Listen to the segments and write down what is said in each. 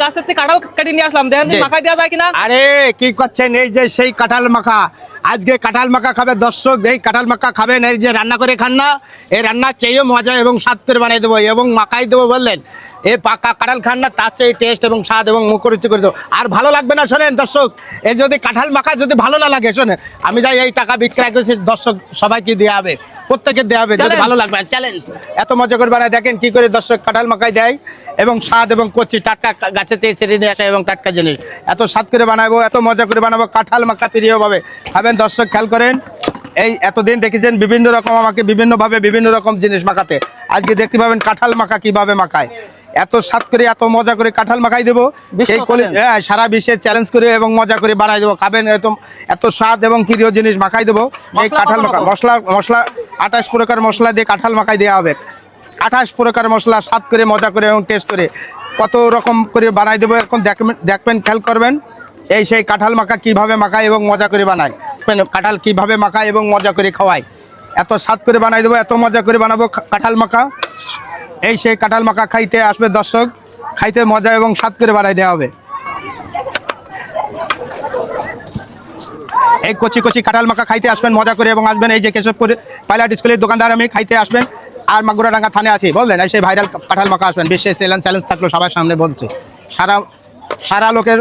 গাছের থেকে কাঁঠাল কেটে নিয়ে আসলাম, দেখেন মাখায় দেওয়া যায় কিনা। আরে কি করছেন, এই যে সেই কাঁঠাল মাখা, আজকে কাঁঠাল মাখা খাবে দর্শক, এই কাঁঠাল মাখা খাবেন, এই যে রান্না করে খান না, এই রান্নার চেয়েও মজা এবং স্বাদ করে বানিয়ে দেবো এবং মাখাই দেবো বললেন, এই পাকা কাঁঠাল খান না, তার চেয়ে টেস্ট এবং স্বাদ এবং মুখরুচি করে দেবো। আর ভালো লাগবে না শোনেন দর্শক, এই যদি কাঁঠাল মাখা যদি ভালো না লাগে শোনেন, আমি যাই এই টাকা বিক্রয় করেছি দর্শক সবাইকে দেওয়া হবে, প্রত্যেকে দেওয়া হবে, যদি ভালো লাগবে চ্যালেঞ্জ। এত মজা করে বানায় দেখেন কি করে দর্শক কাঁঠাল মাখাই দেয় এবং স্বাদ এবং কচি টাটকা গাছেতে ছেড়ে নিয়ে আসে এবং টাটকা জিনিস এত স্বাদ করে বানাবো, এত মজা করে বানাবো কাঁঠাল মাখা প্রিয়ভাবে খাবেন দর্শক। খেয়াল করেন, এই এতদিন দেখেছেন বিভিন্ন রকম আমাকে বিভিন্নভাবে বিভিন্ন রকম জিনিস মাখাতে, আজকে দেখতে পাবেন কাঁঠাল মাখা কিভাবে মাখায়, এত স্বাদ করে এত মজা করে কাঁঠাল মাখাই দেবো, সেই সারা বিশ্বে চ্যালেঞ্জ করে এবং মজা করে বানাই দেবো, খাবেন এত স্বাদ এবং প্রিয় জিনিস মাখাই দেবো। এই কাঁঠাল মাখা মশলা 28 প্রকার মশলা দিয়ে কাঁঠাল মাখাই দেওয়া হবে, 28 প্রকার মশলা স্বাদ করে মজা করে এবং টেস্ট করে কত রকম করে বানাই দেবো। এখন দেখবেন খেয়াল করবেন, এই সেই কাঁঠাল মাখা কিভাবে মাখায় এবং মজা করে বানায়, কাঁঠাল কিভাবে মাখায় এবং মজা করে খাওয়ায়, এত স্বাদ করে বানাই দেবো, এত মজা করে বানাবো কাঁঠাল মাখা। এই সেই কাঁঠাল মাখা খাইতে আসবে দর্শক, খাইতে মজা এবং স্বাদ করে বানাই দেওয়া হবে। এই কচি কচি কাঁঠাল মাখা খাইতে আসবেন মজা করে এবং আসবেন এই যে কেশবপুর পাইলট স্কুলের দোকানদার আমি, খাইতে আসবেন। আর মাগুরাডাঙ্গা থানে আছি বললেন, এই সেই ভাইরাল কাঁঠাল মাখা আসবেন, বিশ্বের চ্যালেঞ্জ থাকলো সবার সামনে বলছি, সারা লোকের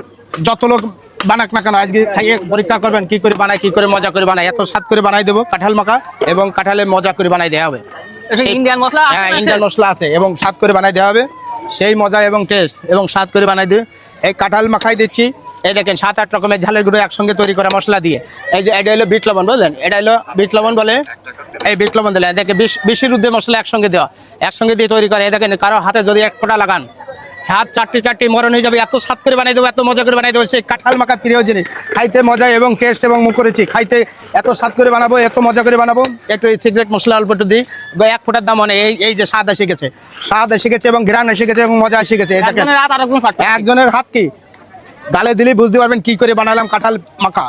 যত লোক বানাক না কেন আজকে খাইয়ে পরীক্ষা করবেন কি করে বানায়, কি করে মজা করে বানায়, এত স্বাদ করে বানাই দেবো কাঁঠাল মাখা এবং কাঁঠালে মজা করে বানাই দেওয়া হবে। ইন্ডিয়ান মশলা, হ্যাঁ ইন্ডিয়ান মশলা আছে এবং স্বাদ করে বানাই দেওয়া হবে, সেই মজা এবং টেস্ট এবং স্বাদ করে বানাই দিয়ে এই কাঁঠাল মাখাই দিচ্ছি। এই দেখেন 7-8 রকমের ঝালের গুঁড়ো একসঙ্গে তৈরি করা মশলা দিয়ে, এই যে এটা হলো বিট লবণ বললেন, এটা হলো বিট লবণ বলে, এই বিট লবণ দিলে দেখে 20 ঊর্ধ্বে মশলা একসঙ্গে দেওয়া, একসঙ্গে দিয়ে তৈরি করে। এই দেখেন কারো হাতে যদি এক ফোঁটা লাগান হাত চারটি মরণ হয়ে যাবে, এত স্বাদ করে বানাই দেবো, এত মজা করে বানাই দেবো। সেই কাঁঠাল মাখা প্রিয় জিনিস, খাইতে মজা এবং টেস্ট এবং মুখরুচি, খাইতে এত স্বাদ করে বানাবো, এত মজা করে বানাবো। একটু এই সিগারেট মশলা অল্প একটু দিই, 1 ফোঁটার দাম মানে এই যে স্বাদ এসে গেছে এবং ঘ্রাণ এসে গেছে এবং মজা এসে গেছে। একজনের হাত কি গালে দিলেই বুঝতে পারবেন কি করে বানালাম কাঁঠাল মাখা।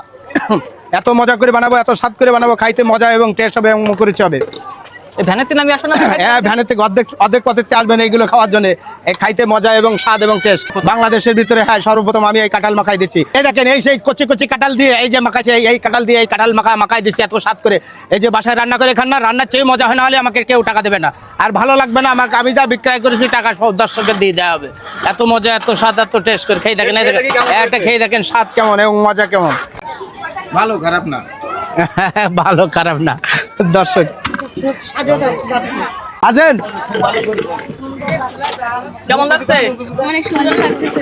এত মজা করে বানাবো, এত স্বাদ করে বানাবো, খাইতে মজা এবং টেস্ট হবে এবং মুখরুচি হবে। ভ্যানেতে নামি আসবেন না? হ্যাঁ ভ্যানের থেকে অর্ধেক পথে আসবেন এইগুলো খাওয়ার জন্য, খাইতে মজা এবং স্বাদ এবং টেস্ট। বাংলাদেশের ভিতরে হ্যাঁ সর্বপ্রথম আমি এই কাঁঠাল মাখাই দিচ্ছি। এই দেখেন এই সেই কচি কচি কাঁঠাল দিয়ে এই যে মাখাচ্ছে, এই কাঁঠাল দিয়ে এই কাঁঠাল মাখাই দিচ্ছি এত স্বাদ করে। এই যে বাসায় রান্না করে খান না, রান্নার চেয়ে মজা হয় না হলে আমাকে কেউ টাকা দেবে না, আর ভালো লাগবে না আমাকে, আমি যা বিক্রয় করেছি টাকা সব দর্শকের দিয়ে দেওয়া হবে। এত মজা, এত স্বাদ, এত টেস্ট করে খেয়ে দেখেন, একটা খেয়ে দেখেন স্বাদ কেমন এবং মজা কেমন। ভালো খারাপ না, ভালো খারাপ না দর্শক আছেন, কেমন লাগছে? অনেক সুন্দর লাগতেছে।